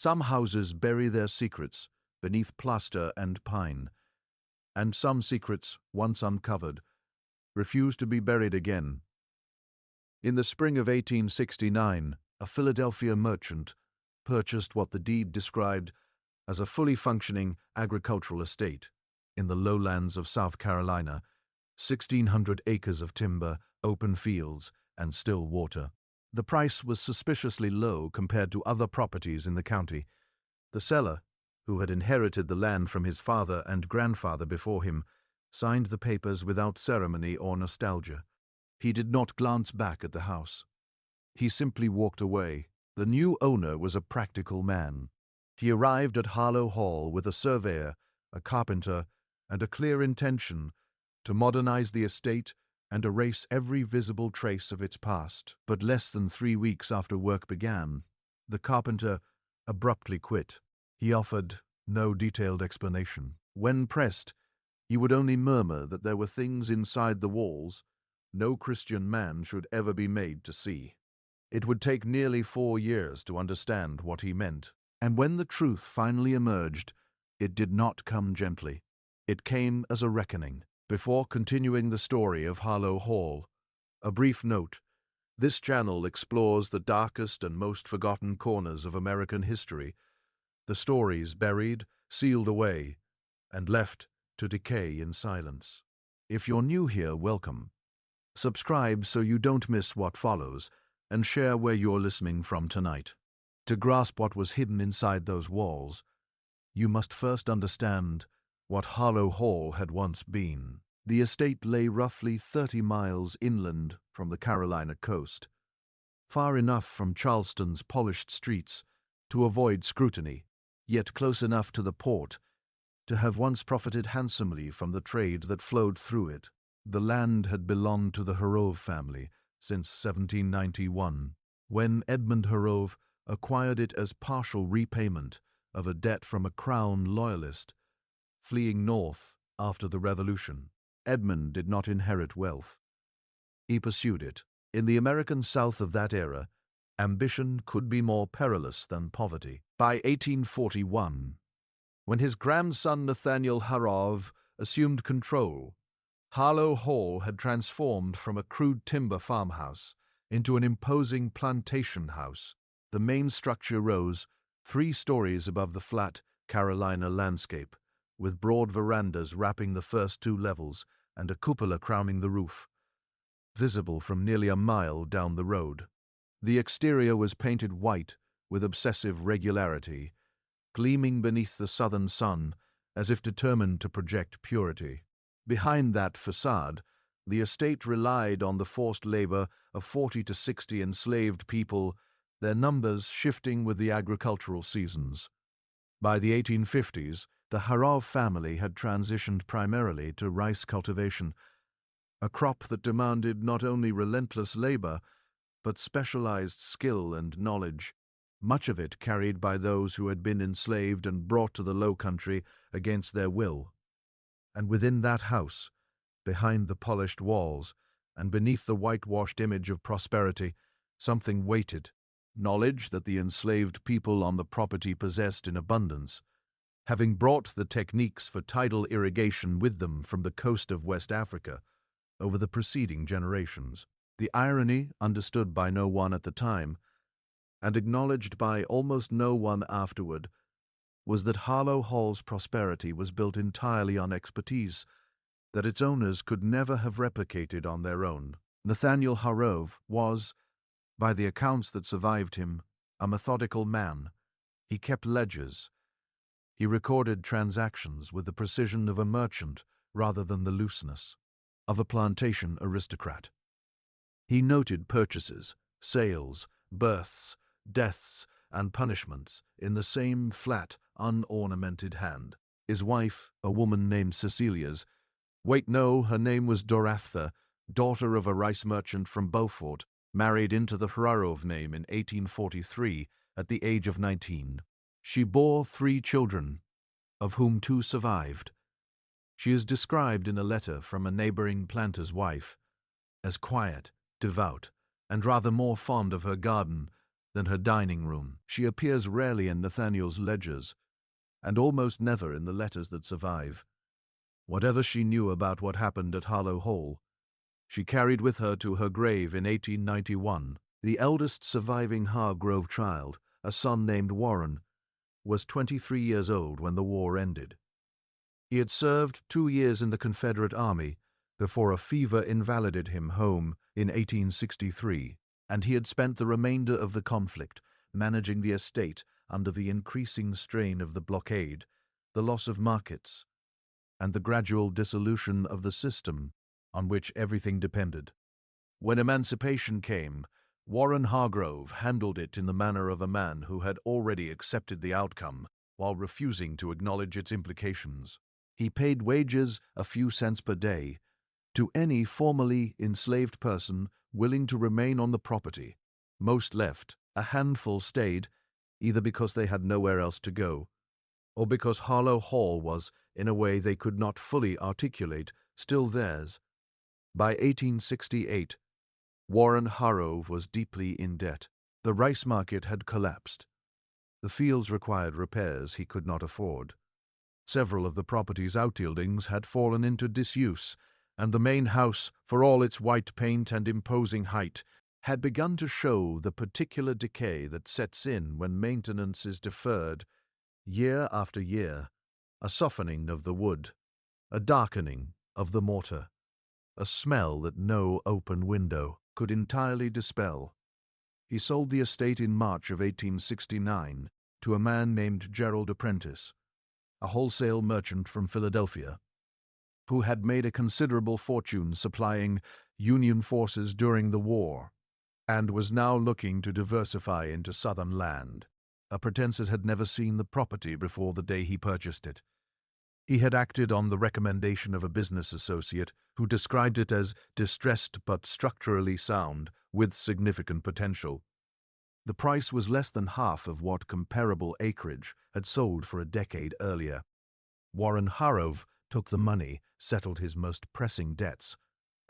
Some houses bury their secrets beneath plaster and pine, and some secrets, once uncovered, refuse to be buried again. In the spring of 1869, a Philadelphia merchant purchased what the deed described as a fully functioning agricultural estate in the lowlands of South Carolina, 1,600 acres of timber, open fields, and still water. The price was suspiciously low compared to other properties in the county. The seller, who had inherited the land from his father and grandfather before him, signed the papers without ceremony or nostalgia. He did not glance back at the house. He simply walked away. The new owner was a practical man. He arrived at Harlow Hall with a surveyor, a carpenter, and a clear intention to modernize the estate and erase every visible trace of its past. But less than 3 weeks after work began, the carpenter abruptly quit. He offered no detailed explanation. When pressed, he would only murmur that there were things inside the walls no Christian man should ever be made to see. It would take nearly 4 years to understand what he meant, and when the truth finally emerged, it did not come gently. It came as a reckoning. Before continuing the story of Harlow Hall, a brief note: this channel explores the darkest and most forgotten corners of American history, the stories buried, sealed away, and left to decay in silence. If you're new here, welcome. Subscribe so you don't miss what follows, and share where you're listening from tonight. To grasp what was hidden inside those walls, you must first understand what Harlow Hall had once been. The estate lay roughly 30 miles inland from the Carolina coast, far enough from Charleston's polished streets to avoid scrutiny, yet close enough to the port to have once profited handsomely from the trade that flowed through it. The land had belonged to the Harrove family since 1791, when Edmund Harrove acquired it as partial repayment of a debt from a Crown loyalist fleeing north after the Revolution. Edmund did not inherit wealth. He pursued it. In the American South of that era, ambition could be more perilous than poverty. By 1841, when his grandson Nathaniel Harrove assumed control, Harlow Hall had transformed from a crude timber farmhouse into an imposing plantation house. The main structure rose 3 stories above the flat Carolina landscape, with broad verandas wrapping the first 2 levels and a cupola crowning the roof, visible from nearly a mile down the road. The exterior was painted white with obsessive regularity, gleaming beneath the southern sun as if determined to project purity. Behind that facade, the estate relied on the forced labor of 40 to 60 enslaved people, their numbers shifting with the agricultural seasons. By the 1850s, the Harrove family had transitioned primarily to rice cultivation, a crop that demanded not only relentless labor, but specialized skill and knowledge, much of it carried by those who had been enslaved and brought to the Low Country against their will. And within that house, behind the polished walls, and beneath the whitewashed image of prosperity, something waited, knowledge that the enslaved people on the property possessed in abundance, having brought the techniques for tidal irrigation with them from the coast of West Africa over the preceding generations. The irony, understood by no one at the time, and acknowledged by almost no one afterward, was that Harlow Hall's prosperity was built entirely on expertise that its owners could never have replicated on their own. Nathaniel Harrove was, by the accounts that survived him, a methodical man. He kept ledgers. He recorded transactions with the precision of a merchant rather than the looseness of a plantation aristocrat. He noted purchases, sales, births, deaths, and punishments in the same flat, unornamented hand. His wife, a woman named Cecilia's, her name was Doratha, daughter of a rice merchant from Beaufort, married into the Harrove name in 1843 at the age of 19. She bore 3 children, of whom 2 survived. She is described in a letter from a neighboring planter's wife as quiet, devout, and rather more fond of her garden than her dining room. She appears rarely in Nathaniel's ledgers, and almost never in the letters that survive. Whatever she knew about what happened at Harlow Hall, she carried with her to her grave in 1891. The eldest surviving Hargrove child, a son named Warren, was 23 years old when the war ended. He had served 2 years in the Confederate Army before a fever invalided him home in 1863, and he had spent the remainder of the conflict managing the estate under the increasing strain of the blockade, the loss of markets, and the gradual dissolution of the system on which everything depended. When emancipation came, Warren Hargrove handled it in the manner of a man who had already accepted the outcome while refusing to acknowledge its implications. He paid wages a few cents per day to any formerly enslaved person willing to remain on the property. Most left, a handful stayed, either because they had nowhere else to go, or because Harlow Hall was, in a way they could not fully articulate, still theirs. By 1868, Warren Hargrove was deeply in debt. The rice market had collapsed. The fields required repairs he could not afford. Several of the property's outbuildings had fallen into disuse, and the main house, for all its white paint and imposing height, had begun to show the particular decay that sets in when maintenance is deferred, year after year, a softening of the wood, a darkening of the mortar, a smell that no open window could entirely dispel. He sold the estate in March of 1869 to a man named Gerald Apprentice, a wholesale merchant from Philadelphia, who had made a considerable fortune supplying Union forces during the war, and was now looking to diversify into Southern land. Apprentice had never seen the property before the day he purchased it. He had acted on the recommendation of a business associate who described it as distressed but structurally sound, with significant potential. The price was less than half of what comparable acreage had sold for a decade earlier. Warren Hargrove took the money, settled his most pressing debts,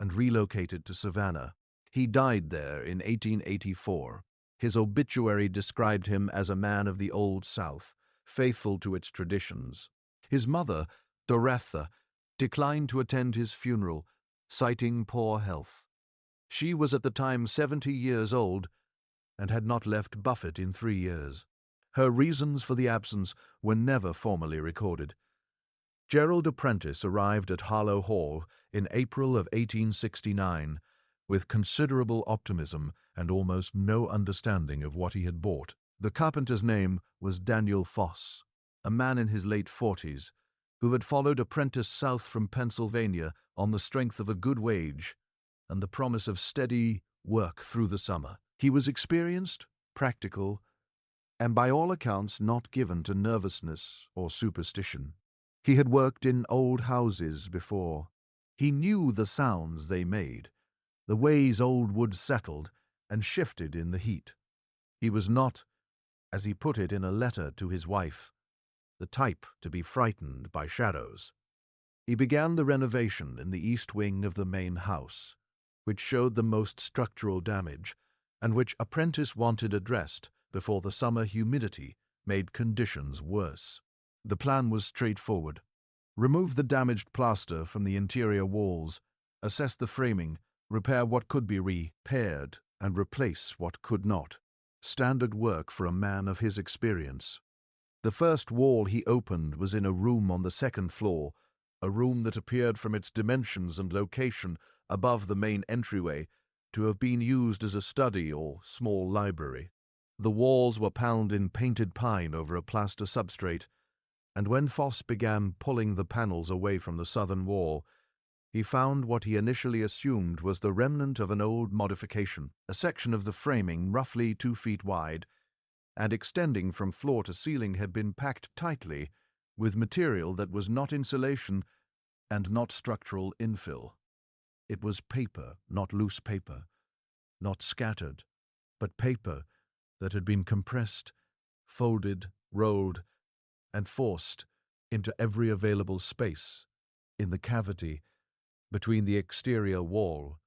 and relocated to Savannah. He died there in 1884. His obituary described him as a man of the Old South, faithful to its traditions. His mother, Doretha, declined to attend his funeral, citing poor health. She was at the time 70 years old and had not left Buffett in 3 years. Her reasons for the absence were never formally recorded. Gerald Apprentice arrived at Harlow Hall in April of 1869 with considerable optimism and almost no understanding of what he had bought. The carpenter's name was Daniel Foss, a man in his late 40s, who had followed Apprentice south from Pennsylvania on the strength of a good wage and the promise of steady work through the summer. He was experienced, practical, and by all accounts not given to nervousness or superstition. He had worked in old houses before. He knew the sounds they made, the ways old wood settled and shifted in the heat. He was not, as he put it in a letter to his wife, the type to be frightened by shadows. He began the renovation in the east wing of the main house, which showed the most structural damage, and which Apprentice wanted addressed before the summer humidity made conditions worse. The plan was straightforward. Remove the damaged plaster from the interior walls, assess the framing, repair what could be repaired, and replace what could not. Standard work for a man of his experience. The first wall he opened was in a room on the second floor, a room that appeared from its dimensions and location above the main entryway to have been used as a study or small library. The walls were paneled in painted pine over a plaster substrate, and when Foss began pulling the panels away from the southern wall, he found what he initially assumed was the remnant of an old modification, a section of the framing roughly 2 feet wide, and extending from floor to ceiling had been packed tightly with material that was not insulation and not structural infill. It was paper, not loose paper, not scattered, but paper that had been compressed, folded, rolled, and forced into every available space in the cavity between the exterior wall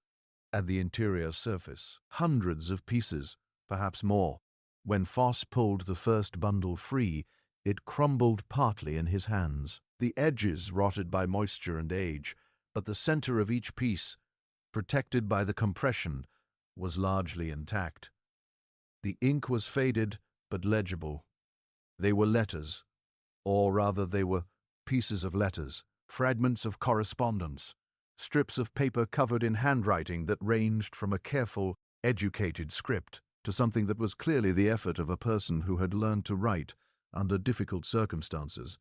and the interior surface. Hundreds of pieces, perhaps more. When Foss pulled the first bundle free, it crumbled partly in his hands. The edges rotted by moisture and age, but the center of each piece, protected by the compression, was largely intact. The ink was faded but legible. They were letters, or rather they were pieces of letters, fragments of correspondence, strips of paper covered in handwriting that ranged from a careful, educated script to something that was clearly the effort of a person who had learned to write under difficult circumstances,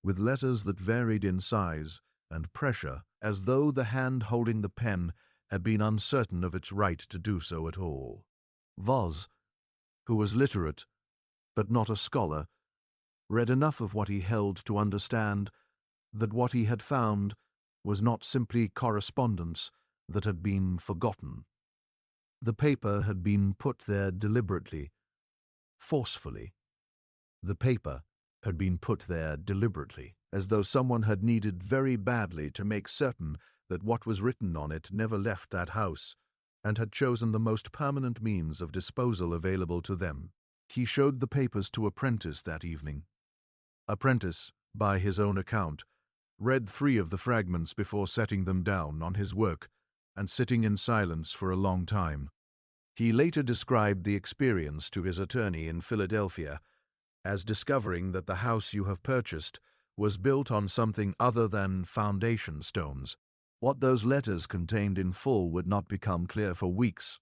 with letters that varied in size and pressure as though the hand holding the pen had been uncertain of its right to do so at all. Voss, who was literate but not a scholar, read enough of what he held to understand that what he had found was not simply correspondence that had been forgotten. The paper had been put there deliberately, forcefully. The paper had been put there deliberately, as though someone had needed very badly to make certain that what was written on it never left that house, and had chosen the most permanent means of disposal available to them. He showed the papers to Apprentice that evening. Apprentice, by his own account, read 3 of the fragments before setting them down on his work and sitting in silence for a long time. He later described the experience to his attorney in Philadelphia as discovering that the house you have purchased was built on something other than foundation stones. What those letters contained in full would not become clear for weeks,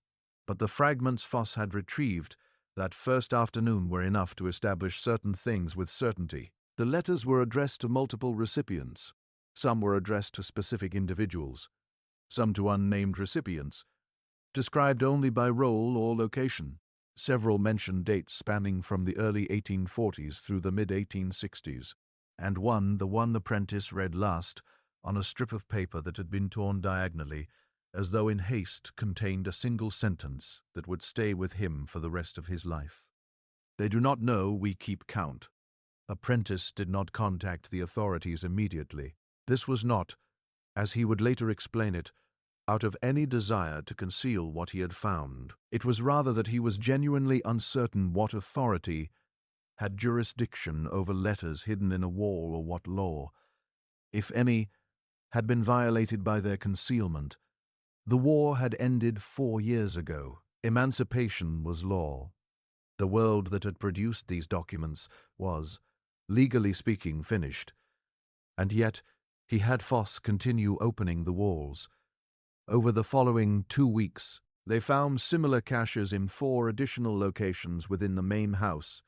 but the fragments Foss had retrieved that first afternoon were enough to establish certain things with certainty. The letters were addressed to multiple recipients. Some were addressed to specific individuals, some to unnamed recipients, described only by role or location. Several mentioned dates spanning from the early 1840s through the mid-1860s, and one, the one Apprentice read last, on a strip of paper that had been torn diagonally, as though in haste contained a single sentence that would stay with him for the rest of his life. "They do not know we keep count." Apprentice did not contact the authorities immediately. This was not, as he would later explain it, out of any desire to conceal what he had found. It was rather that he was genuinely uncertain what authority had jurisdiction over letters hidden in a wall, or what law, if any, had been violated by their concealment. The war had ended 4 years ago. Emancipation was law. The world that had produced these documents was, legally speaking, finished. And yet he had Foss continue opening the walls. Over the following 2 weeks, they found similar caches in 4 additional locations within the main house,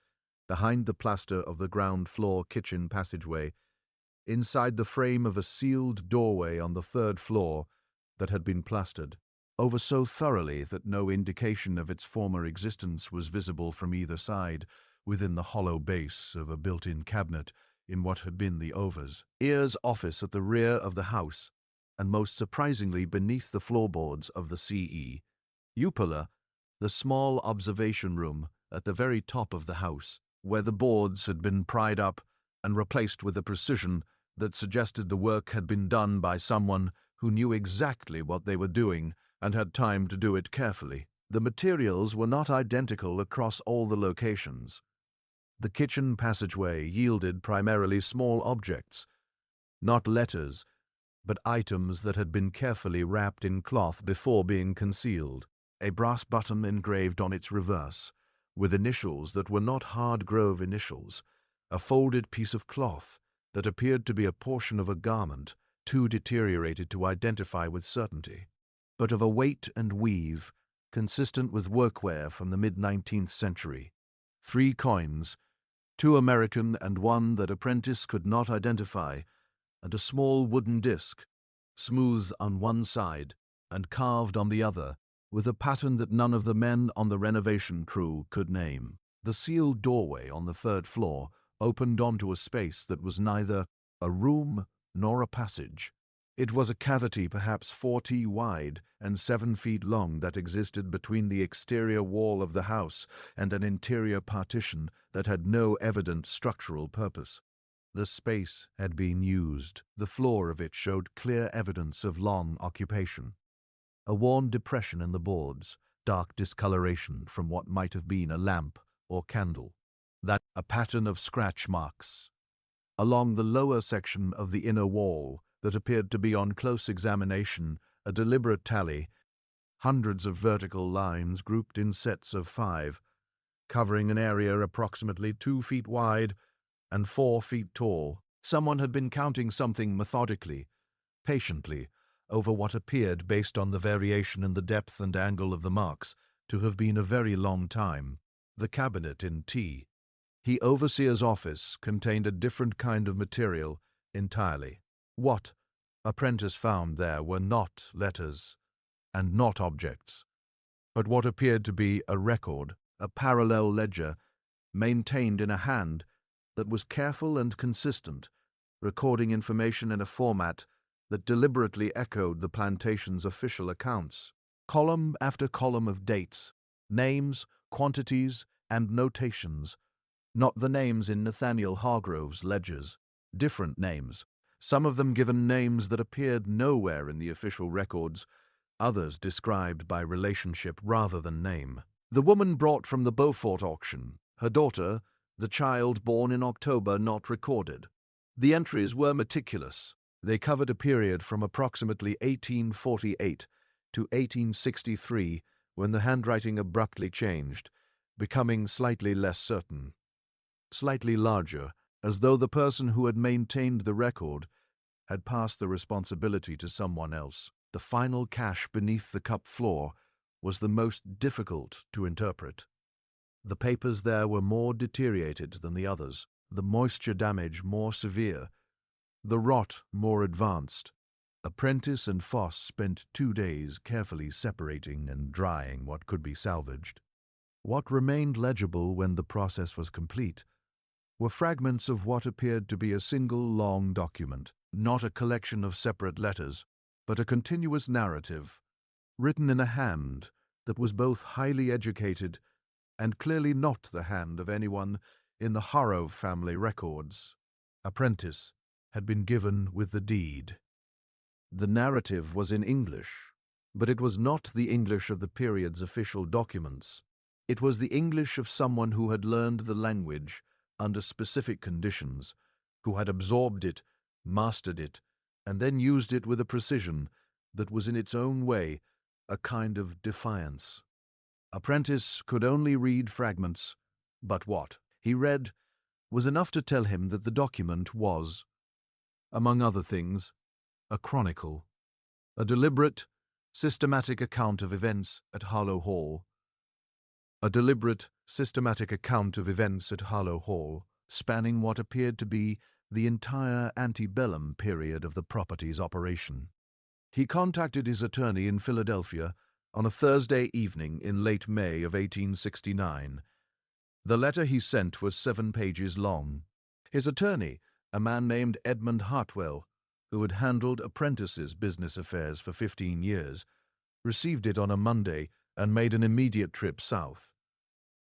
behind the plaster of the ground floor kitchen passageway, inside the frame of a sealed doorway on the 3rd floor that had been plastered over so thoroughly that no indication of its former existence was visible from either side, within the hollow base of a built-in cabinet in what had been the Overs. Ear's office at the rear of the house, and most surprisingly beneath the floorboards of the CE. Upala, the small observation room at the very top of the house, where the boards had been pried up and replaced with a precision that suggested the work had been done by someone who knew exactly what they were doing and had time to do it carefully. The materials were not identical across all the locations. The kitchen passageway yielded primarily small objects, not letters, but items that had been carefully wrapped in cloth before being concealed. A brass button engraved on its reverse, with initials that were not Hardgrove initials, a folded piece of cloth that appeared to be a portion of a garment, too deteriorated to identify with certainty, but of a weight and weave consistent with workwear from the mid-19th century. 3 coins, 2 American and 1 that Apprentice could not identify, and a small wooden disc, smooth on one side and carved on the other, with a pattern that none of the men on the renovation crew could name. The sealed doorway on the 3rd floor opened onto a space that was neither a room nor a passage. It was a cavity perhaps 40 wide and 7 feet long that existed between the exterior wall of the house and an interior partition that had no evident structural purpose. The space had been used. The floor of it showed clear evidence of long occupation. A worn depression in the boards, dark discoloration from what might have been a lamp or candle. That a pattern of scratch marks along the lower section of the inner wall that appeared to be on close examination a deliberate tally, hundreds of vertical lines grouped in sets of 5, covering an area approximately 2 feet wide and 4 feet tall. Someone had been counting something methodically, patiently, over what appeared, based on the variation in the depth and angle of the marks, to have been a very long time. The cabinet in T, the overseer's office, contained a different kind of material entirely. What apprentice found there were not letters and not objects, but what appeared to be a record, a parallel ledger, maintained in a hand that was careful and consistent, recording information in a format that deliberately echoed the plantation's official accounts. Column after column of dates, names, quantities, and notations. Not the names in Nathaniel Hargrove's ledgers. Different names, some of them given names that appeared nowhere in the official records, others described by relationship rather than name. The woman brought from the Beaufort auction, her daughter, the child born in October not recorded. The entries were meticulous. They covered a period from approximately 1848 to 1863, when the handwriting abruptly changed, becoming slightly less certain, slightly larger, as though the person who had maintained the record had passed the responsibility to someone else. The final cache beneath the cup floor was the most difficult to interpret. The papers there were more deteriorated than the others, the moisture damage more severe, the rot more advanced. Apprentice and Foss spent 2 days carefully separating and drying what could be salvaged. What remained legible when the process was complete were fragments of what appeared to be a single long document, not a collection of separate letters, but a continuous narrative, written in a hand that was both highly educated and clearly not the hand of anyone in the Harrove family records. Apprentice had been given with the deed. The narrative was in English, but it was not the English of the period's official documents. It was the English of someone who had learned the language under specific conditions, who had absorbed it, mastered it, and then used it with a precision that was in its own way a kind of defiance. Apprentice could only read fragments, but what he read was enough to tell him that the document was, among other things, a chronicle, a deliberate, systematic account of events at Harlow Hall, spanning what appeared to be the entire antebellum period of the property's operation. He contacted his attorney in Philadelphia on a Thursday evening in late May of 1869. The letter he sent was 7 pages long. His attorney, a man named Edmund Hartwell, who had handled Apprentice's business affairs for 15 years, received it on a Monday and made an immediate trip south.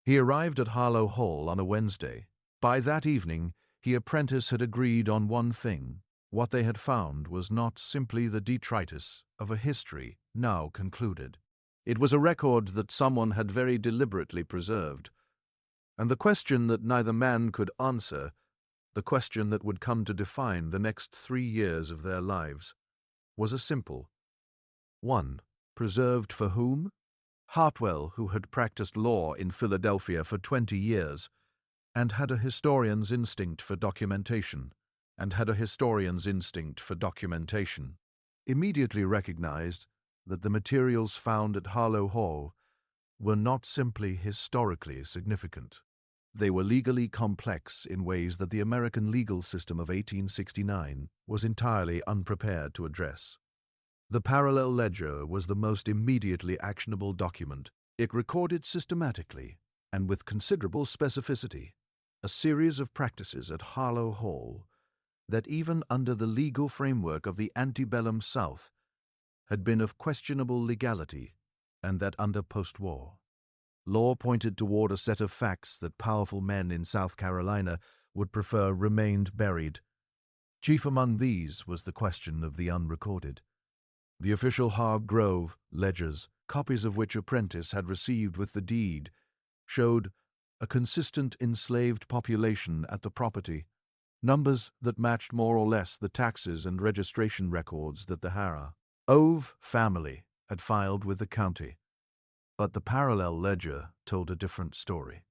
He arrived at Harlow Hall on a Wednesday. By that evening, Apprentice had agreed on one thing. What they had found was not simply the detritus of a history now concluded. It was a record that someone had very deliberately preserved. And the question that neither man could answer, the question that would come to define the next 3 years of their lives, was a simple one. Preserved for whom? Hartwell, who had practiced law in Philadelphia for 20 years, and had a historian's instinct for documentation, immediately recognized that the materials found at Harlow Hall were not simply historically significant. They were legally complex in ways that the American legal system of 1869 was entirely unprepared to address. The parallel ledger was the most immediately actionable document. It recorded systematically, and with considerable specificity, a series of practices at Harlow Hall that, even under the legal framework of the antebellum South, had been of questionable legality, and that under post-war law pointed toward a set of facts that powerful men in South Carolina would prefer remained buried. Chief among these was the question of the unrecorded. The official Hargrove ledgers, copies of which Apprentice had received with the deed, showed a consistent enslaved population at the property, numbers that matched more or less the taxes and registration records that the Hara Ove family had filed with the county. But the parallel ledger told a different story.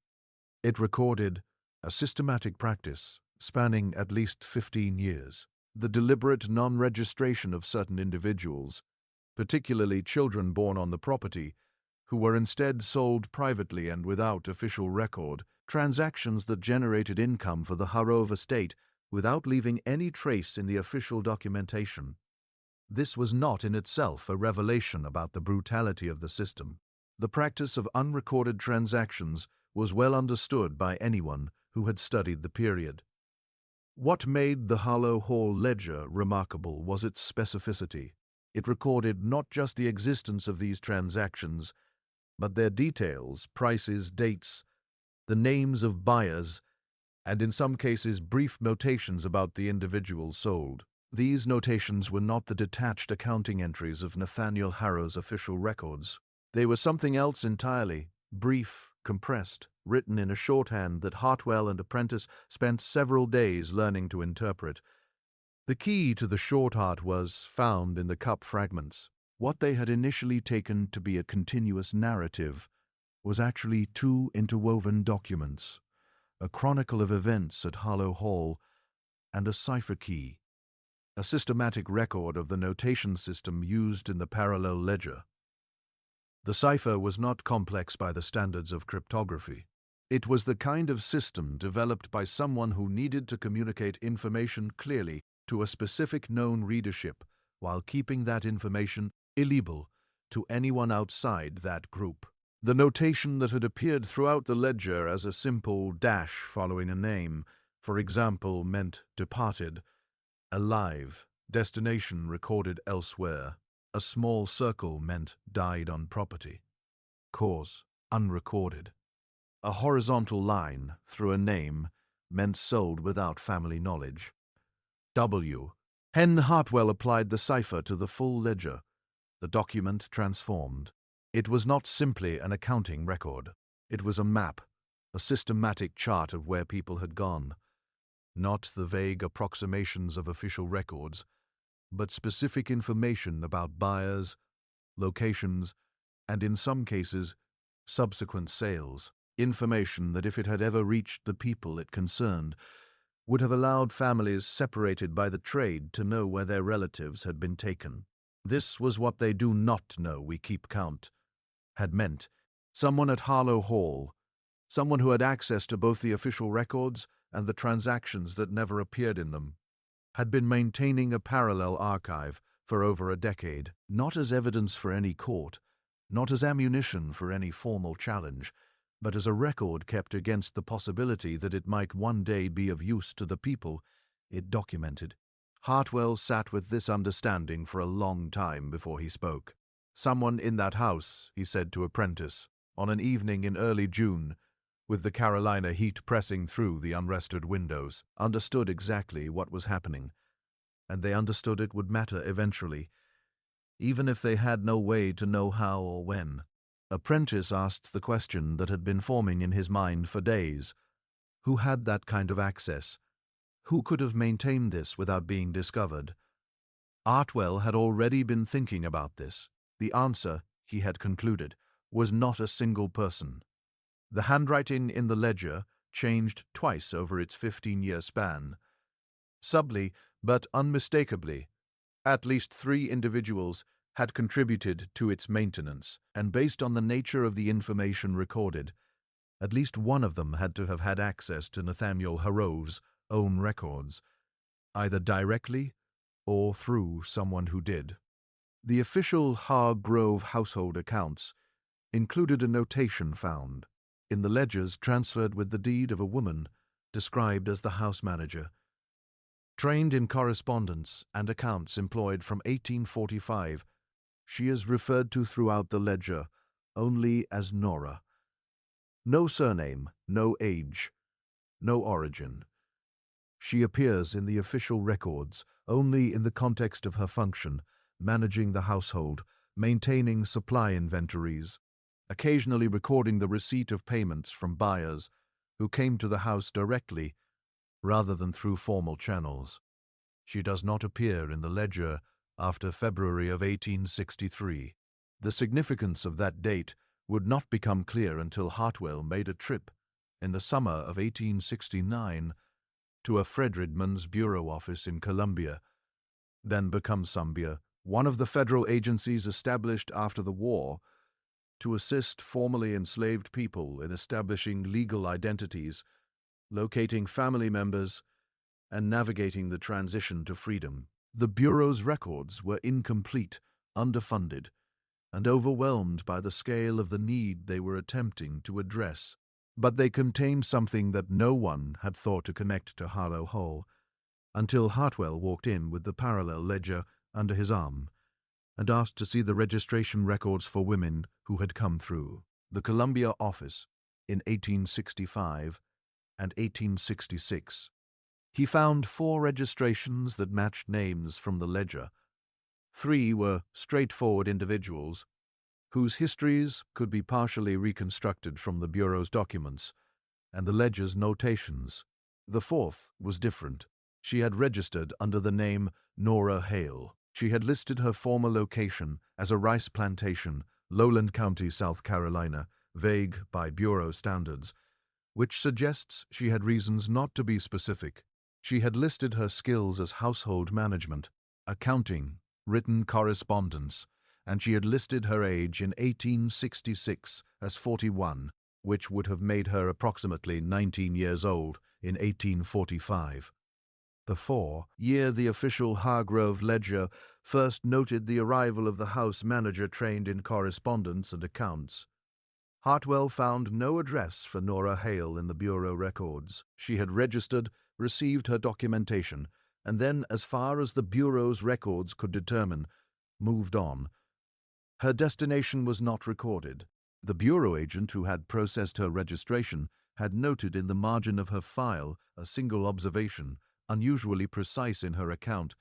It recorded a systematic practice spanning at least 15 years, the deliberate non-registration of certain individuals, particularly children born on the property, who were instead sold privately and without official record, transactions that generated income for the Harrove estate without leaving any trace in the official documentation. This was not in itself a revelation about the brutality of the system. The practice of unrecorded transactions was well understood by anyone who had studied the period. What made the Harlow Hall ledger remarkable was its specificity. It recorded not just the existence of these transactions, but their details, prices, dates, the names of buyers, and in some cases brief notations about the individuals sold. These notations were not the detached accounting entries of Nathaniel Harrow's official records. They were something else entirely, brief, compressed, written in a shorthand that Hartwell and apprentice spent several days learning to interpret. The key to the shorthand was found in the cup fragments. What they had initially taken to be a continuous narrative was actually two interwoven documents, a chronicle of events at Harlow Hall and a cipher key, a systematic record of the notation system used in the parallel ledger. The cipher was not complex by the standards of cryptography. It was the kind of system developed by someone who needed to communicate information clearly to a specific known readership while keeping that information illegible to anyone outside that group. The notation that had appeared throughout the ledger as a simple dash following a name, for example, meant departed, alive, destination recorded elsewhere. A small circle meant died on property. Cause unrecorded. A horizontal line through a name meant sold without family knowledge. W. Hen Hartwell applied the cipher to the full ledger. The document transformed. It was not simply an accounting record. It was a map, a systematic chart of where people had gone. Not the vague approximations of official records, but specific information about buyers, locations, and in some cases, subsequent sales. Information that, if it had ever reached the people it concerned, would have allowed families separated by the trade to know where their relatives had been taken. This was what they do not know, we keep count, had meant. Someone at Harlow Hall, someone who had access to both the official records and the transactions that never appeared in them, had been maintaining a parallel archive for over a decade, not as evidence for any court, not as ammunition for any formal challenge, but as a record kept against the possibility that it might one day be of use to the people it documented. Hartwell sat with this understanding for a long time before he spoke. Someone in that house, he said to apprentice, on an evening in early June, with the Carolina heat pressing through the unrested windows, understood exactly what was happening, and they understood it would matter eventually, even if they had no way to know how or when. Apprentice asked the question that had been forming in his mind for days. Who had that kind of access? Who could have maintained this without being discovered? Hartwell had already been thinking about this. The answer, he had concluded, was not a single person. The handwriting in the ledger changed twice over its 15-year span. Subtly, but unmistakably, at least 3 individuals had contributed to its maintenance, and based on the nature of the information recorded, at least one of them had to have had access to Nathaniel Harrow's own records, either directly or through someone who did. The official Hargrove household accounts included a notation found in the ledgers transferred with the deed of a woman described as the house manager. Trained in correspondence and accounts employed from 1845, she is referred to throughout the ledger only as Nora. No surname, no age, no origin. She appears in the official records only in the context of her function, managing the household, maintaining supply inventories, occasionally recording the receipt of payments from buyers who came to the house directly rather than through formal channels. She does not appear in the ledger after February of 1863. The significance of that date would not become clear until Hartwell made a trip in the summer of 1869 to a Fredridman's bureau office in Columbia, then become Zambia, one of the federal agencies established after the war to assist formerly enslaved people in establishing legal identities, locating family members, and navigating the transition to freedom. The Bureau's records were incomplete, underfunded, and overwhelmed by the scale of the need they were attempting to address. But they contained something that no one had thought to connect to Harlow Hall, until Hartwell walked in with the parallel ledger under his arm and asked to see the registration records for women who had come through the Columbia office in 1865 and 1866. He found 4 registrations that matched names from the ledger. 3 were straightforward individuals whose histories could be partially reconstructed from the Bureau's documents and the ledger's notations. The 4th was different. She had registered under the name Nora Hale. She had listed her former location as a rice plantation, Lowland County, South Carolina, vague by Bureau standards, which suggests she had reasons not to be specific. She had listed her skills as household management, accounting, written correspondence, and she had listed her age in 1866 as 41, which would have made her approximately 19 years old in 1845. The 4-year the official Hargrove ledger first noted the arrival of the house manager trained in correspondence and accounts. Hartwell found no address for Nora Hale in the Bureau records. She had registered, received her documentation, and then, as far as the Bureau's records could determine, moved on. Her destination was not recorded. The Bureau agent who had processed her registration had noted in the margin of her file a single observation, unusually precise in her account,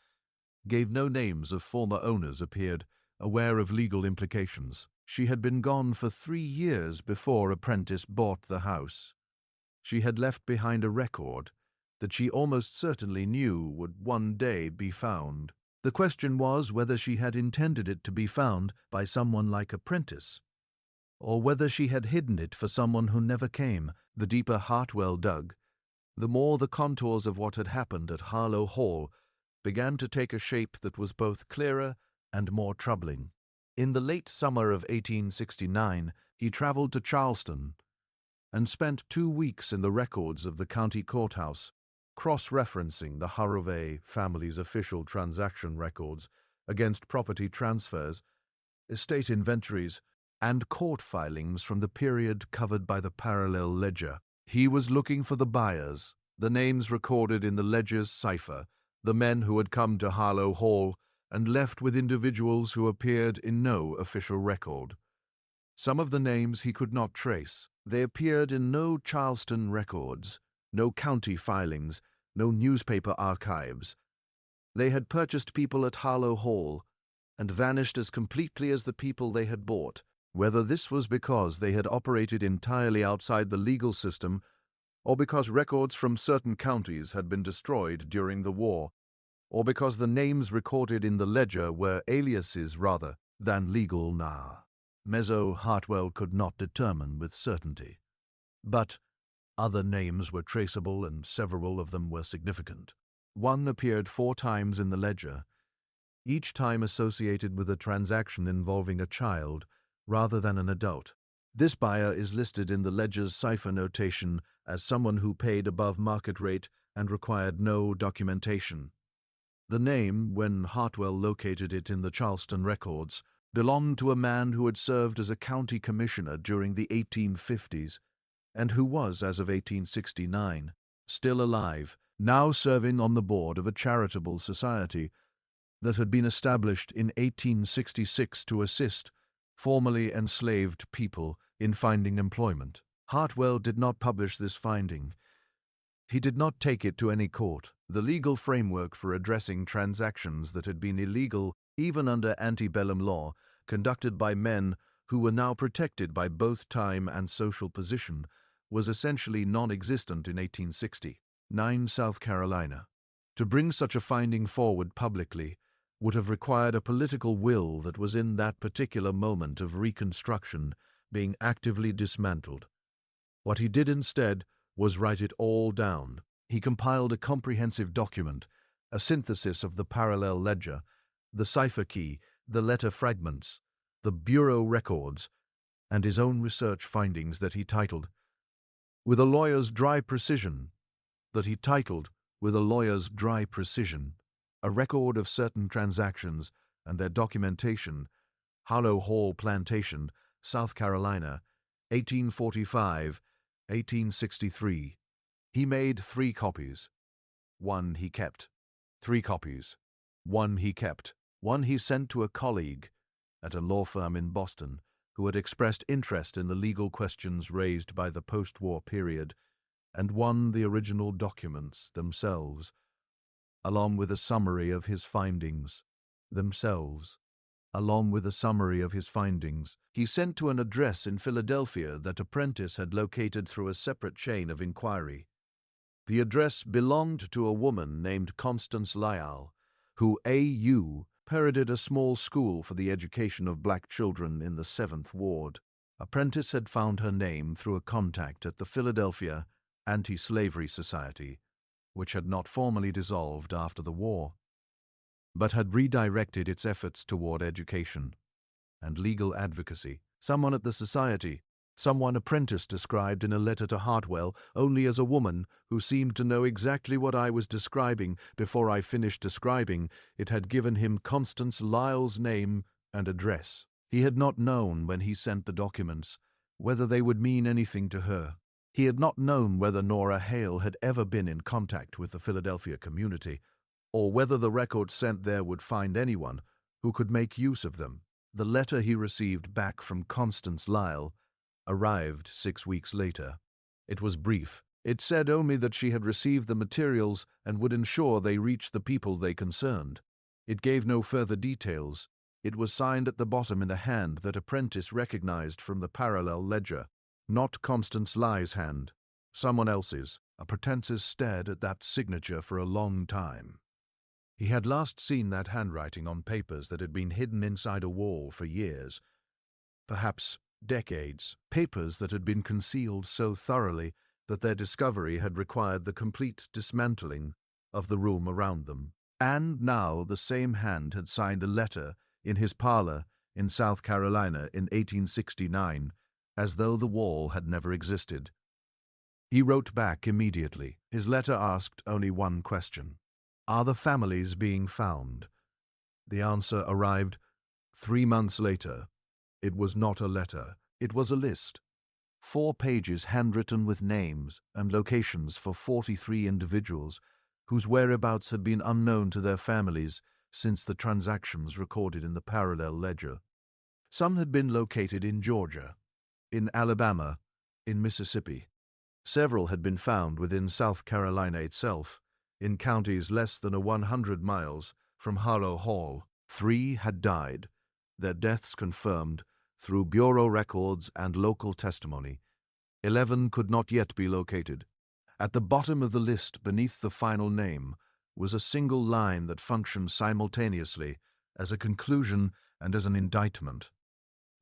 gave no names of former owners appeared, aware of legal implications. She had been gone for 3 years before a Prentice bought the house. She had left behind a record that she almost certainly knew would one day be found. The question was whether she had intended it to be found by someone like a Prentice, or whether she had hidden it for someone who never came. The deeper Hartwell dug, the more the contours of what had happened at Harlow Hall began to take a shape that was both clearer and more troubling. In the late summer of 1869, he traveled to Charleston and spent 2 weeks in the records of the county courthouse, cross-referencing the Harvey family's official transaction records against property transfers, estate inventories, and court filings from the period covered by the parallel ledger. He was looking for the buyers, the names recorded in the ledger's cipher, the men who had come to Harlow Hall and left with individuals who appeared in no official record. Some of the names he could not trace. They appeared in no Charleston records, no county filings, no newspaper archives. They had purchased people at Harlow Hall and vanished as completely as the people they had bought. Whether this was because they had operated entirely outside the legal system or because records from certain counties had been destroyed during the war, or because the names recorded in the ledger were aliases rather than legal Mezzo Hartwell could not determine with certainty. But other names were traceable and several of them were significant. One appeared 4 times in the ledger, each time associated with a transaction involving a child rather than an adult. This buyer is listed in the ledger's cipher notation as someone who paid above market rate and required no documentation. The name, when Hartwell located it in the Charleston records, belonged to a man who had served as a county commissioner during the 1850s and who was, as of 1869, still alive, now serving on the board of a charitable society that had been established in 1866 to assist formerly enslaved people in finding employment. Hartwell did not publish this finding. He did not take it to any court. The legal framework for addressing transactions that had been illegal, even under antebellum law, conducted by men who were now protected by both time and social position, was essentially non-existent in 1860. 9. South Carolina. To bring such a finding forward publicly would have required a political will that was in that particular moment of Reconstruction being actively dismantled. What he did instead was write it all down. He compiled a comprehensive document, a synthesis of the parallel ledger, the cipher key, the letter fragments, the bureau records, and his own research findings that he titled, with a lawyer's dry precision, a record of certain transactions and their documentation, Hollow Hall Plantation, South Carolina, 1845, 1863. He made 3 copies. 1 he kept. 3 copies. 1 he kept. 1 he sent to a colleague at a law firm in Boston who had expressed interest in the legal questions raised by the post-war period, and 1 the original documents themselves, along with a summary of his findings. He sent to an address in Philadelphia that a Prentice had located through a separate chain of inquiry. The address belonged to a woman named Constance Lyall, who A.U. parodied a small school for the education of black children in the 7th Ward. A Prentice had found her name through a contact at the Philadelphia Anti-Slavery Society, which had not formally dissolved after the war, but had redirected its efforts toward education and legal advocacy. Someone at the society, someone a Prentice described in a letter to Hartwell only as a woman who seemed to know exactly what I was describing before I finished describing it, had given him Constance Lyall's name and address. He had not known when he sent the documents whether they would mean anything to her. He had not known whether Nora Hale had ever been in contact with the Philadelphia community, or whether the records sent there would find anyone who could make use of them. The letter he received back from Constance Lyall arrived 6 weeks later. It was brief. It said only that she had received the materials and would ensure they reached the people they concerned. It gave no further details. It was signed at the bottom in a hand that a Prentice recognized from the parallel ledger. Not Constance Lyall's hand, someone else's. A Prentice stared at that signature for a long time. He had last seen that handwriting on papers that had been hidden inside a wall for years, perhaps decades, papers that had been concealed so thoroughly that their discovery had required the complete dismantling of the room around them. And now the same hand had signed a letter in his parlor in South Carolina in 1869, as though the wall had never existed. He wrote back immediately. His letter asked only one question: are the families being found? The answer arrived 3 months later. It was not a letter. It was a list. 4 pages handwritten with names and locations for 43 individuals whose whereabouts had been unknown to their families since the transactions recorded in the parallel ledger. Some had been located in Georgia, in Alabama, in Mississippi. Several had been found within South Carolina itself, in counties less than 100 miles from Hollow Hall. 3 had died, their deaths confirmed through bureau records and local testimony. 11 could not yet be located. At the bottom of the list, beneath the final name, was a single line that functioned simultaneously as a conclusion and as an indictment.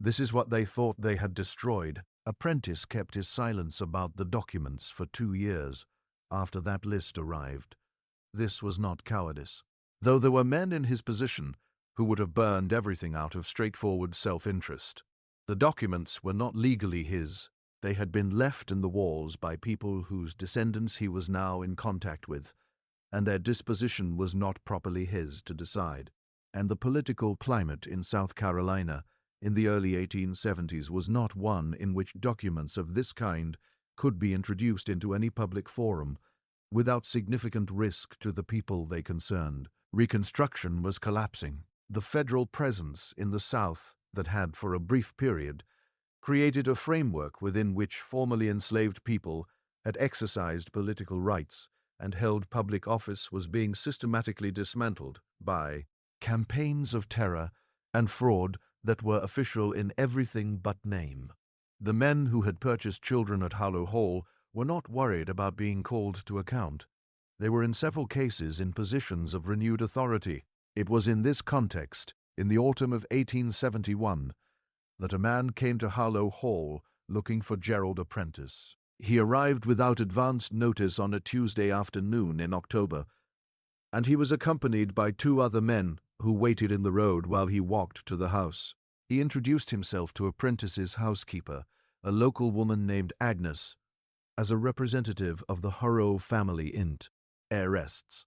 This is what they thought they had destroyed. A Prentice kept his silence about the documents for 2 years after that list arrived. This was not cowardice, though there were men in his position who would have burned everything out of straightforward self-interest. The documents were not legally his. They had been left in the walls by people whose descendants he was now in contact with, and their disposition was not properly his to decide. And the political climate in South Carolina in the early 1870s was not one in which documents of this kind could be introduced into any public forum without significant risk to the people they concerned. Reconstruction was collapsing. The federal presence in the South that had, for a brief period, created a framework within which formerly enslaved people had exercised political rights and held public office was being systematically dismantled by campaigns of terror and fraud that were official in everything but name. The men who had purchased children at Harlow Hall were not worried about being called to account. They were in several cases in positions of renewed authority. It was in this context, in the autumn of 1871, that a man came to Harlow Hall looking for Gerald Apprentice. He arrived without advance notice on a Tuesday afternoon in October, and he was accompanied by two other men who waited in the road while he walked to the house. He introduced himself to Apprentice's housekeeper, a local woman named Agnes, as a representative of the Harrow family int, heiress,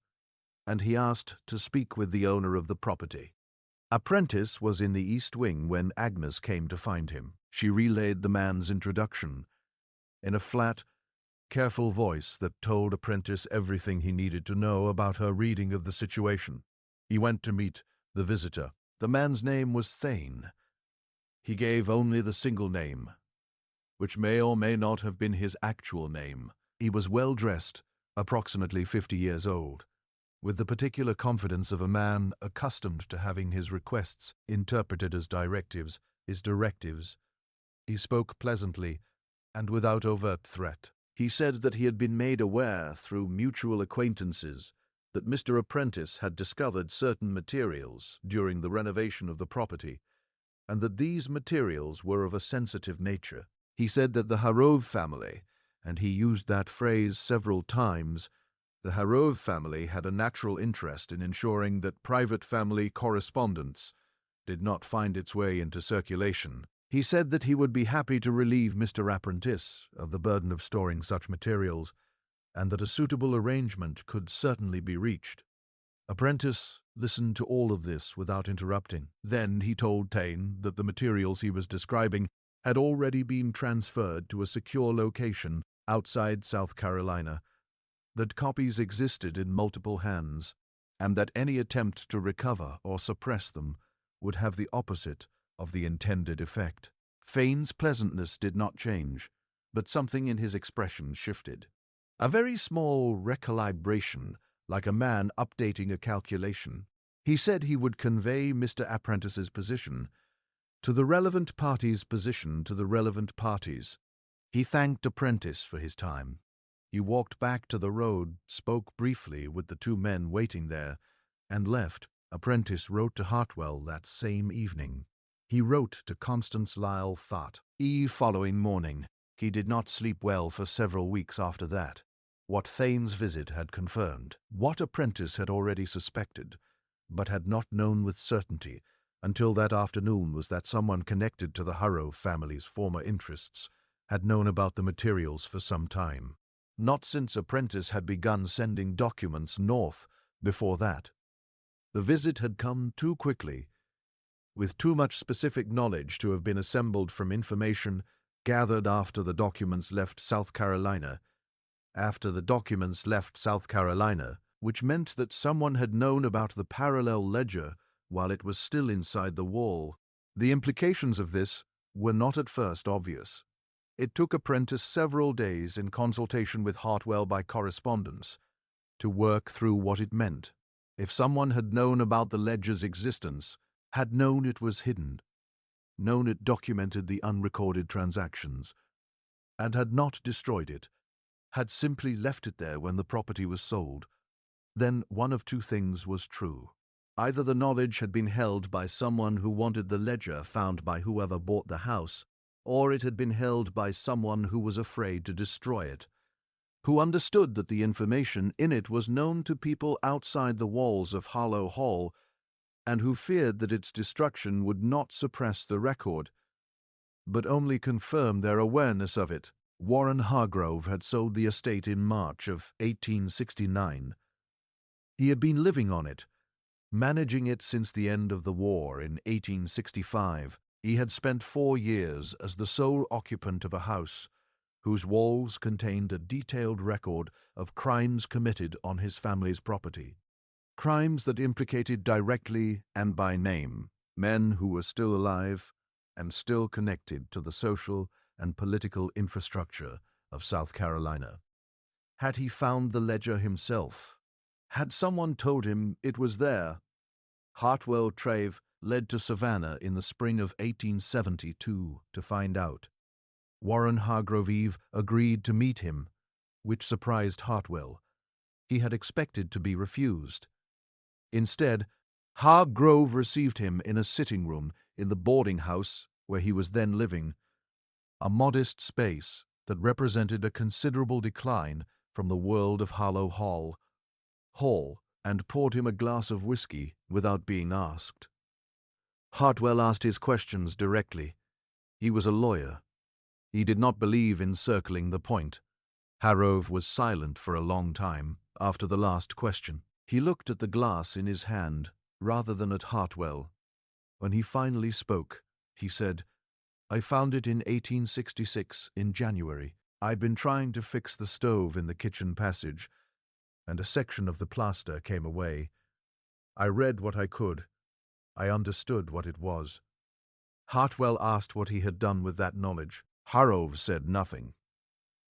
and he asked to speak with the owner of the property. Apprentice was in the East Wing when Agnes came to find him. She relayed the man's introduction in a flat, careful voice that told Apprentice everything he needed to know about her reading of the situation. He went to meet the visitor. The man's name was Thane. He gave only the single name, which may or may not have been his actual name. He was well dressed, approximately 50 years old, with the particular confidence of a man accustomed to having his requests interpreted as directives, his directives. He spoke pleasantly and without overt threat. He said that he had been made aware through mutual acquaintances that Mr. Apprentice had discovered certain materials during the renovation of the property, and that these materials were of a sensitive nature. He said that the Harrow family, and he used that phrase several times, the Harrow family had a natural interest in ensuring that private family correspondence did not find its way into circulation. He said that he would be happy to relieve Mr. Apprentice of the burden of storing such materials, and that a suitable arrangement could certainly be reached. Apprentice listened to all of this without interrupting. Then he told Thane that the materials he was describing had already been transferred to a secure location outside South Carolina, that copies existed in multiple hands, and that any attempt to recover or suppress them would have the opposite of the intended effect. Thane's pleasantness did not change, but something in his expression shifted. A very small recalibration, like a man updating a calculation. He said he would convey Mr. Apprentice's position to the relevant party's position to the relevant parties. He thanked Apprentice for his time. He walked back to the road, spoke briefly with the two men waiting there, and left. Apprentice wrote to Hartwell that same evening. He wrote to Constance Lyle Thaat. Following morning. He did not sleep well for several weeks after that. What Thane's visit had confirmed, what Apprentice had already suspected, but had not known with certainty until that afternoon, was that someone connected to the Harrow family's former interests had known about the materials for some time. Not since Apprentice had begun sending documents north before that. The visit had come too quickly, with too much specific knowledge to have been assembled from information gathered after the documents left South Carolina. Which meant that someone had known about the parallel ledger while it was still inside the wall. The implications of this were not at first obvious. It took Apprentice several days in consultation with Hartwell by correspondence to work through what it meant. If someone had known about the ledger's existence, had known it was hidden, known it documented the unrecorded transactions, and had not destroyed it, had simply left it there when the property was sold, then one of two things was true. Either the knowledge had been held by someone who wanted the ledger found by whoever bought the house, or it had been held by someone who was afraid to destroy it, who understood that the information in it was known to people outside the walls of Harlow Hall, and who feared that its destruction would not suppress the record, but only confirm their awareness of it. Warren Hargrove had sold the estate in March of 1869. He had been living on it, managing it since the end of the war in 1865. He had spent 4 years as the sole occupant of a house whose walls contained a detailed record of crimes committed on his family's property. Crimes that implicated directly and by name men who were still alive and still connected to the social and political infrastructure of South Carolina. Had he found the ledger himself? Had someone told him it was there? Hartwell Trave led to Savannah in the spring of 1872 to find out. Warren Hargrove agreed to meet him, which surprised Hartwell. He had expected to be refused. Instead, Hargrove received him in a sitting room in the boarding house where he was then living, a modest space that represented a considerable decline from the world of Harlow Hall, and poured him a glass of whiskey without being asked. Hartwell asked his questions directly. He was a lawyer. He did not believe in circling the point. Hargrove was silent for a long time after the last question. He looked at the glass in his hand rather than at Hartwell. When he finally spoke, he said, "I found it in 1866 in January. I'd been trying to fix the stove in the kitchen passage, and a section of the plaster came away. I read what I could. I understood what it was." Hartwell asked what he had done with that knowledge. Hargrove said nothing.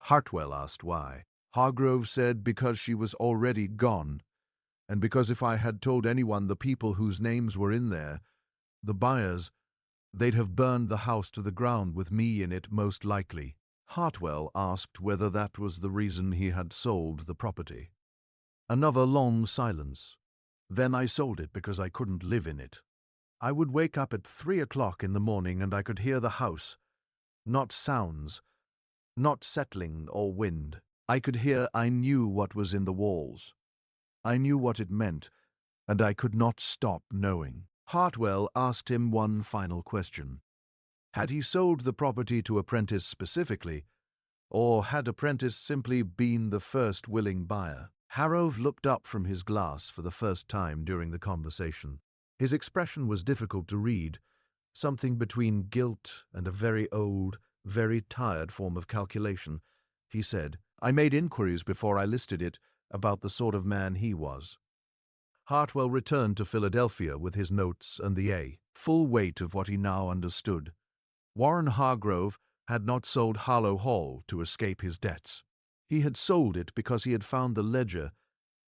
Hartwell asked why. Hargrove said because she was already gone, and because if I had told anyone the people whose names were in there, the buyers, they'd have burned the house to the ground with me in it most likely. Hartwell asked whether that was the reason he had sold the property. Another long silence. "Then I sold it because I couldn't live in it. I would wake up at 3 o'clock in the morning and I could hear the house. Not sounds, not settling or wind. I knew what was in the walls. I knew what it meant, and I could not stop knowing." Hartwell asked him one final question. Had he sold the property to Apprentice specifically, or had Apprentice simply been the first willing buyer? Hargrove looked up from his glass for the first time during the conversation. His expression was difficult to read, something between guilt and a very old, very tired form of calculation. He said, "I made inquiries before I listed it about the sort of man he was." Hartwell returned to Philadelphia with his notes and the full weight of what he now understood. Warren Hargrove had not sold Harlow Hall to escape his debts. He had sold it because he had found the ledger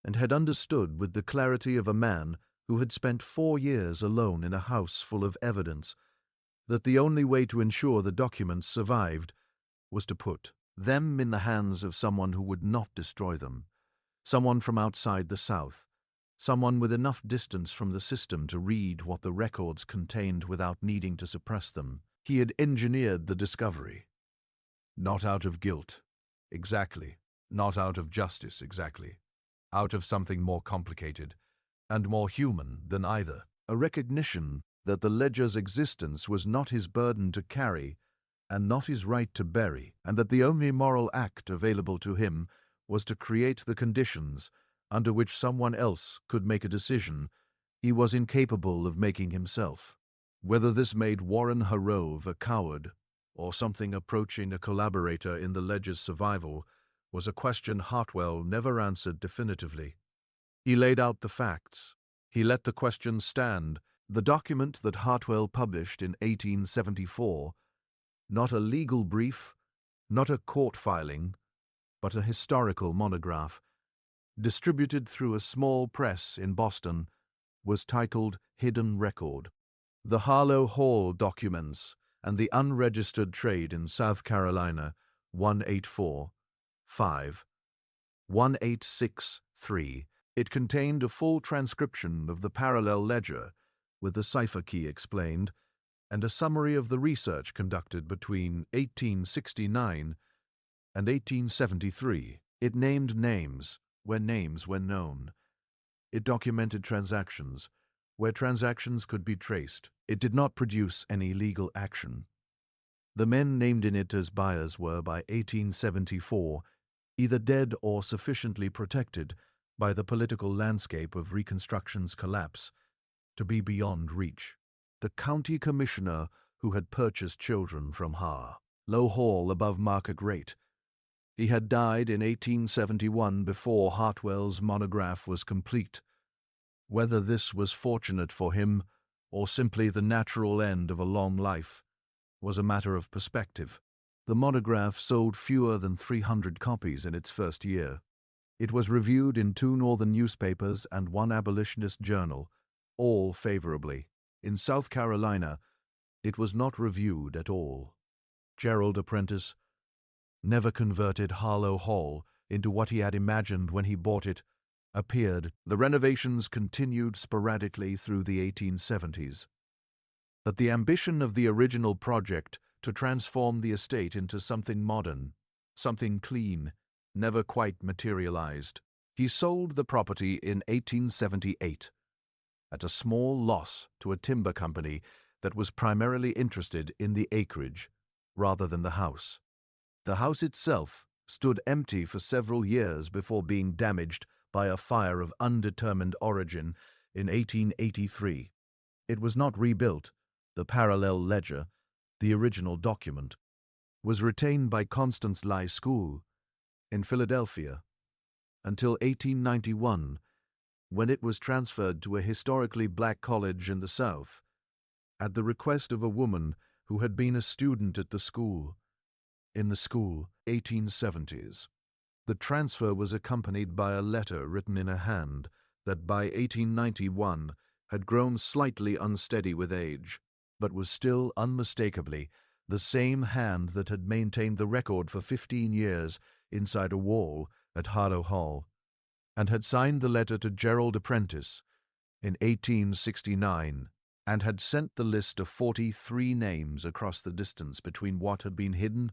and had understood with the clarity of a man who had spent 4 years alone in a house full of evidence that the only way to ensure the documents survived was to put them in the hands of someone who would not destroy them, someone from outside the South, someone with enough distance from the system to read what the records contained without needing to suppress them. He had engineered the discovery. Not out of guilt, exactly. Not out of justice, exactly. Out of something more complicated and more human than either. A recognition that the ledger's existence was not his burden to carry and not his right to bury, and that the only moral act available to him was to create the conditions under which someone else could make a decision he was incapable of making himself. Whether this made Warren Hargrove a coward or something approaching a collaborator in the ledger's survival was a question Hartwell never answered definitively. He laid out the facts. He let the question stand. The document that Hartwell published in 1874, not a legal brief, not a court filing, but a historical monograph, distributed through a small press in Boston, was titled Hidden Record. The Harlow Hall Documents and the Unregistered Trade in South Carolina, 184-5, 1863. It contained a full transcription of the parallel ledger, with the cipher key explained, and a summary of the research conducted between 1869 and 1873. It named names where names were known. It documented transactions where transactions could be traced. It did not produce any legal action. The men named in it as buyers were, by 1874, either dead or sufficiently protected by the political landscape of Reconstruction's collapse to be beyond reach. The county commissioner who had purchased children from Harlow Hall above market rate. He had died in 1871 before Hartwell's monograph was complete. Whether this was fortunate for him or simply the natural end of a long life was a matter of perspective. The monograph sold fewer than 300 copies in its first year. It was reviewed in 2 northern newspapers and 1 abolitionist journal, all favorably. In South Carolina, it was not reviewed at all. Gerald Apprentice never converted Harlow Hall into what he had imagined when he bought it, appeared. The renovations continued sporadically through the 1870s. But the ambition of the original project to transform the estate into something modern, something clean, never quite materialized. He sold the property in 1878 at a small loss to a timber company that was primarily interested in the acreage rather than the house. The house itself stood empty for several years before being damaged by a fire of undetermined origin in 1883. It was not rebuilt. The parallel ledger, the original document, was retained by Constance Lye School in Philadelphia until 1891, when it was transferred to a historically black college in the South, at the request of a woman who had been a student at the school. In the school, 1870s. The transfer was accompanied by a letter written in a hand that by 1891 had grown slightly unsteady with age, but was still unmistakably the same hand that had maintained the record for 15 years inside a wall at Harlow Hall, and had signed the letter to Gerald Apprentice in 1869, and had sent the list of 43 names across the distance between what had been hidden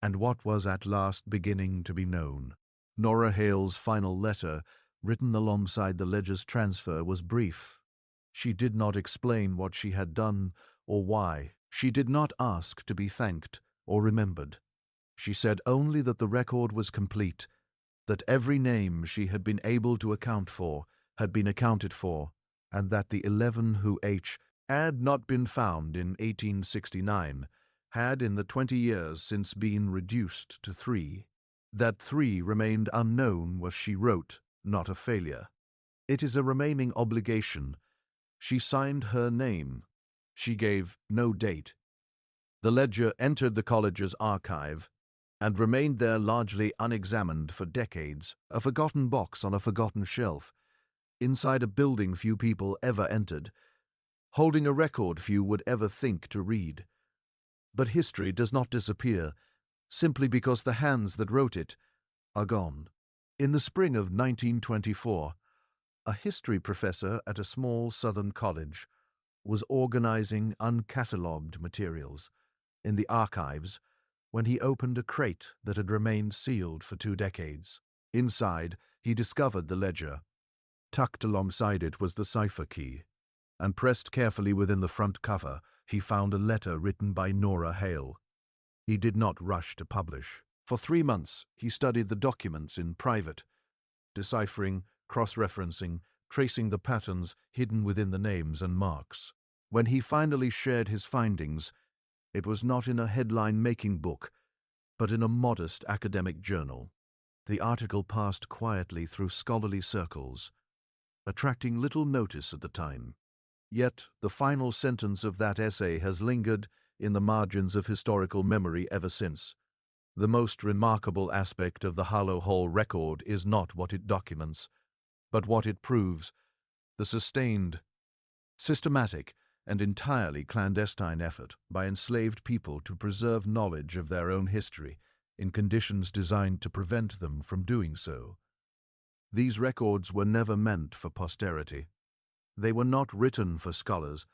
and what was at last beginning to be known. Nora Hale's final letter, written alongside the ledger's transfer, was brief. She did not explain what she had done or why. She did not ask to be thanked or remembered. She said only that the record was complete, that every name she had been able to account for had been accounted for, and that the 11 who had not been found in 1869 had in the 20 years since been reduced to 3. That 3 remained unknown was, she wrote, not a failure. It is a remaining obligation. She signed her name. She gave no date. The ledger entered the college's archive and remained there largely unexamined for decades, a forgotten box on a forgotten shelf, inside a building few people ever entered, holding a record few would ever think to read. But history does not disappear simply because the hands that wrote it are gone. In the spring of 1924, a history professor at a small southern college was organizing uncatalogued materials in the archives when he opened a crate that had remained sealed for 2 decades. Inside, he discovered the ledger. Tucked alongside it was the cipher key, and pressed carefully within the front cover, he found a letter written by Nora Hale. He did not rush to publish. For 3 months, he studied the documents in private, deciphering, cross-referencing, tracing the patterns hidden within the names and marks. When he finally shared his findings, it was not in a headline-making book, but in a modest academic journal. The article passed quietly through scholarly circles, attracting little notice at the time. Yet the final sentence of that essay has lingered in the margins of historical memory ever since. The most remarkable aspect of the Harlow Hall record is not what it documents, but what it proves: the sustained, systematic, and entirely clandestine effort by enslaved people to preserve knowledge of their own history in conditions designed to prevent them from doing so. These records were never meant for posterity. They were not written for scholars,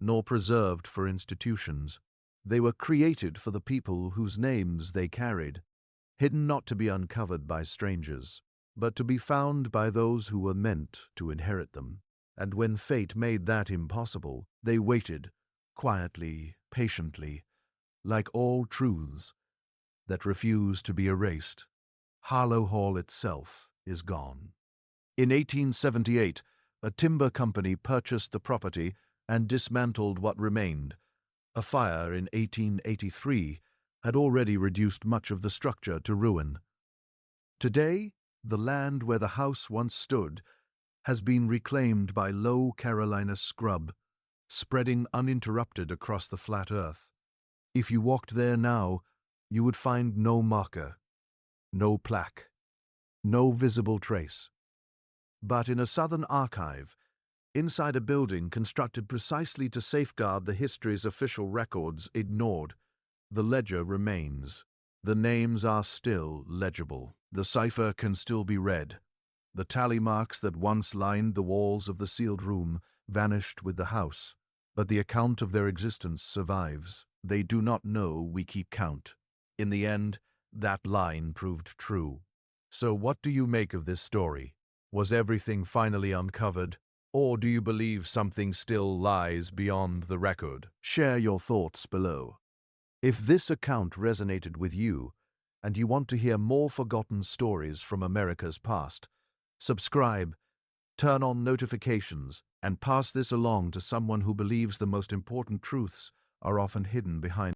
nor preserved for institutions. They were created for the people whose names they carried, hidden not to be uncovered by strangers, but to be found by those who were meant to inherit them. And when fate made that impossible, they waited, quietly, patiently, like all truths that refuse to be erased. Harlow Hall itself is gone. In 1878, a timber company purchased the property and dismantled what remained. A fire in 1883 had already reduced much of the structure to ruin. Today, the land where the house once stood has been reclaimed by low Carolina scrub, spreading uninterrupted across the flat earth. If you walked there now, you would find no marker, no plaque, no visible trace. But in a southern archive, Inside a building constructed precisely to safeguard the history's official records ignored, the ledger remains. The names are still legible. The cipher can still be read. The tally marks that once lined the walls of the sealed room vanished with the house, but the account of their existence survives. They do not know we keep count. In the end, that line proved true. So what do you make of this story? Was everything finally uncovered? Or do you believe something still lies beyond the record? Share your thoughts below. If this account resonated with you, and you want to hear more forgotten stories from America's past, subscribe, turn on notifications, and pass this along to someone who believes the most important truths are often hidden behind